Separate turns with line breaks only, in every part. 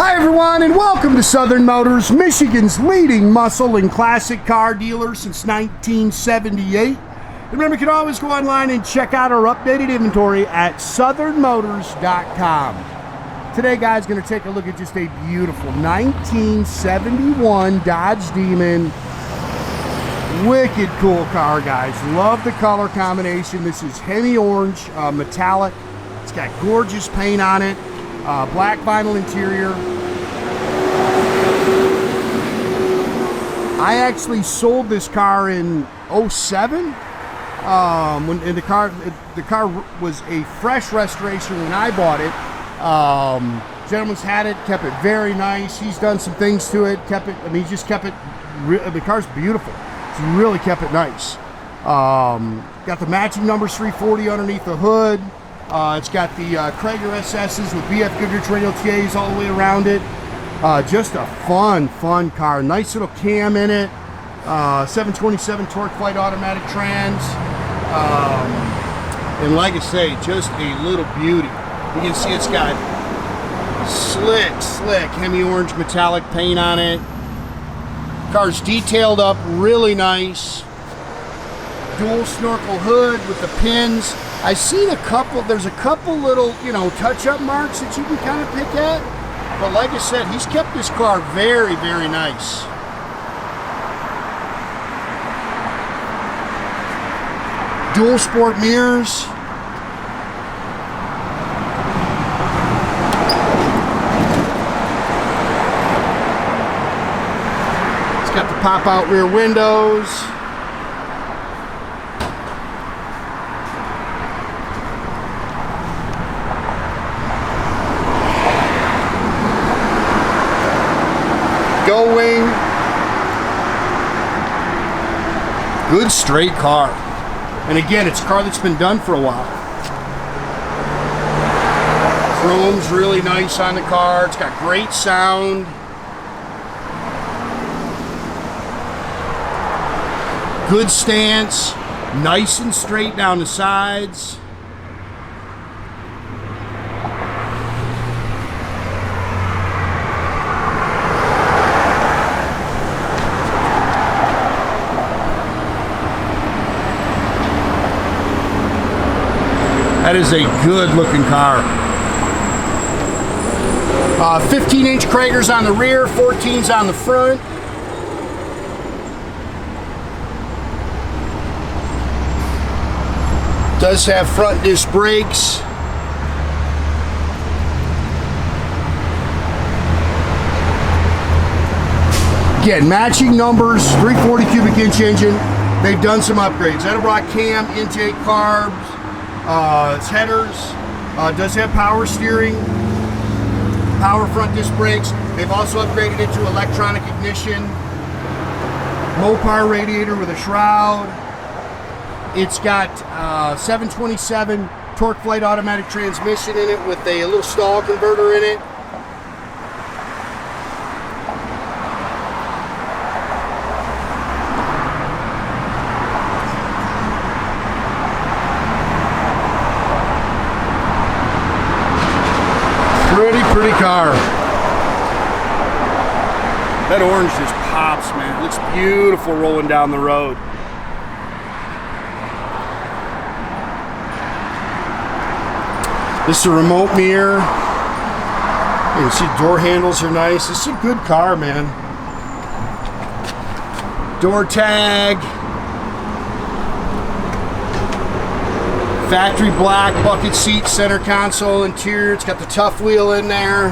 Hi everyone, and welcome to Southern Motors, Michigan's leading muscle and classic car dealer since 1978. Remember, you can always go online and check out our updated inventory at southernmotors.com. Today, guys, going to take a look at just a beautiful 1971 Dodge Demon. Wicked cool car, guys. Love the color combination. This is Hemi orange, metallic. It's got gorgeous paint on it. Black vinyl interior. I actually sold this car in 07. When the car was a fresh restoration when I bought it. Gentleman's had it, kept it very nice. He's done some things to it, kept it. I mean, he just kept it. The car's beautiful. He really kept it nice. Got the matching numbers 340 underneath the hood. It's got the Cragar SS's with BF Goodrich Radial T's all the way around it. Just a fun car. Nice little cam in it. 727 Torqueflite automatic trans. And like I say, just a little beauty. You can see it's got slick Hemi orange metallic paint on it. Car's detailed up really nice. Dual snorkel hood with the pins. I've seen there's a couple little, touch-up marks that you can kind of pick at. But like I said, he's kept this car very nice. Dual sport mirrors. It's got the pop-out rear windows. Going. Good straight car. And again, it's a car that's been done for a while. Chrome's really nice on the car. It's got great sound. Good stance. Nice and straight down the sides. That is a good looking car. 15-inch Cragars on the rear, 14s on the front. Does have front disc brakes. Again, matching numbers, 340 cubic inch engine. They've done some upgrades. Edelbrock cam, intake carbs. Its headers, does have power steering, power front disc brakes. They've also upgraded it to electronic ignition, Mopar radiator with a shroud. It's got 727 Torqueflite automatic transmission in it with a little stall converter in it. Pretty car. That orange just pops, man. It looks beautiful rolling down the road. This is a remote mirror. You can see door handles are nice. This is a good car, man. Door tag. Factory black bucket seat, center console interior. It's got the Tuff wheel in there.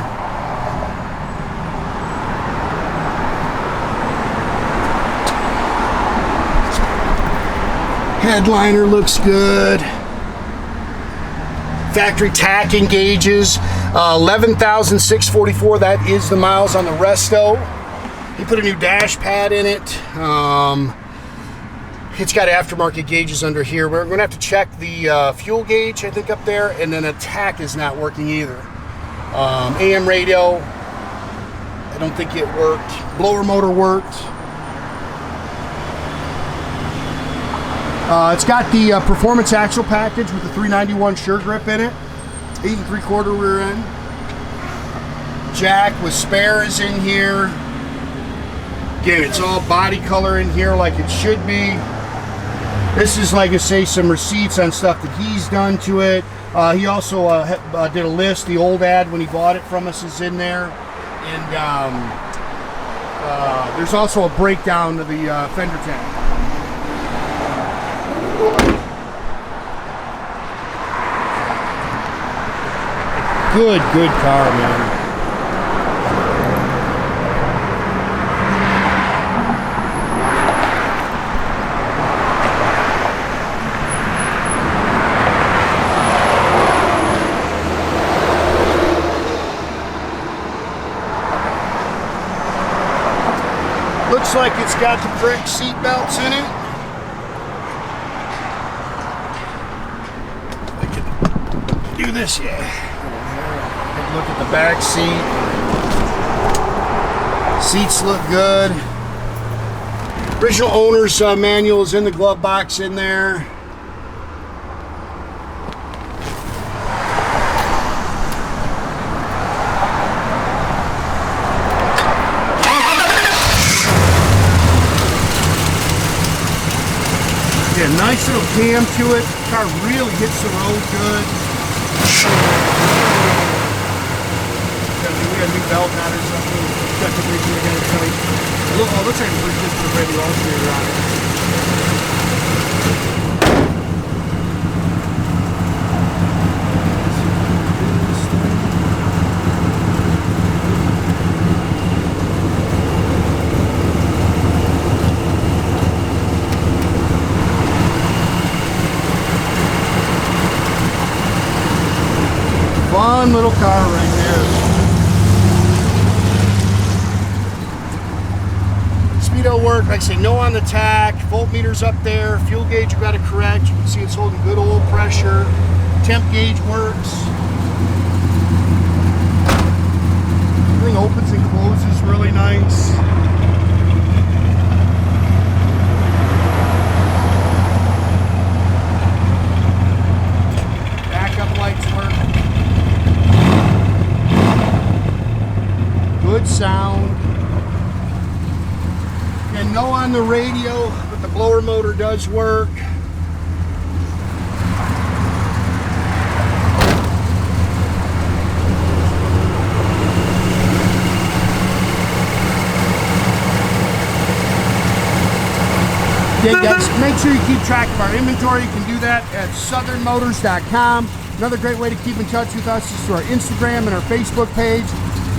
Headliner looks good. Factory tach gauges. 11,644. That is the miles on the resto. He put a new dash pad in it. It's got aftermarket gauges under here. We're going to have to check the fuel gauge, I think, up there, and then a tach is not working either. AM radio, I don't think it worked. Blower motor worked. It's got the performance axle package with the 391 sure grip in it. 8 3/4 rear end. jack with spares in here. Again, it's all body color in here like it should be. This is, like I say, some receipts on stuff that he's done to it. He also did a list. The old ad when he bought it from us is in there. And there's also a breakdown of the fender tank. Good car, man. Looks like it's got the correct seat belts in it. I can do this, yeah. Take a look at the back seat. Seats look good. Original owner's manual is in the glove box in there. Yeah, nice little cam to it. The car really hits the road good. We got a new belt on it or something. Check the video again. It looks like it's just a radial alternator on it. Fun little car right there. Speedo work, like I say, no on the tach. Voltmeters up there. Fuel gauge you got to correct. You can see it's holding good oil pressure. Temp gauge works. Everything opens and closes really nice. Backup lights work. Good sound. And no on the radio, but the blower motor does work. Okay guys, make sure you keep track of our inventory. You can do that at southernmotors.com. Another great way to keep in touch with us is through our Instagram and our Facebook page.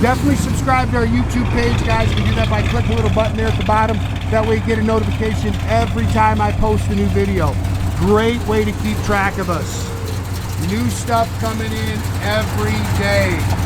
Definitely subscribe to our YouTube page, guys. You can do that by clicking the little button there at the bottom. That way you get a notification every time I post a new video. Great way to keep track of us. New stuff coming in every day.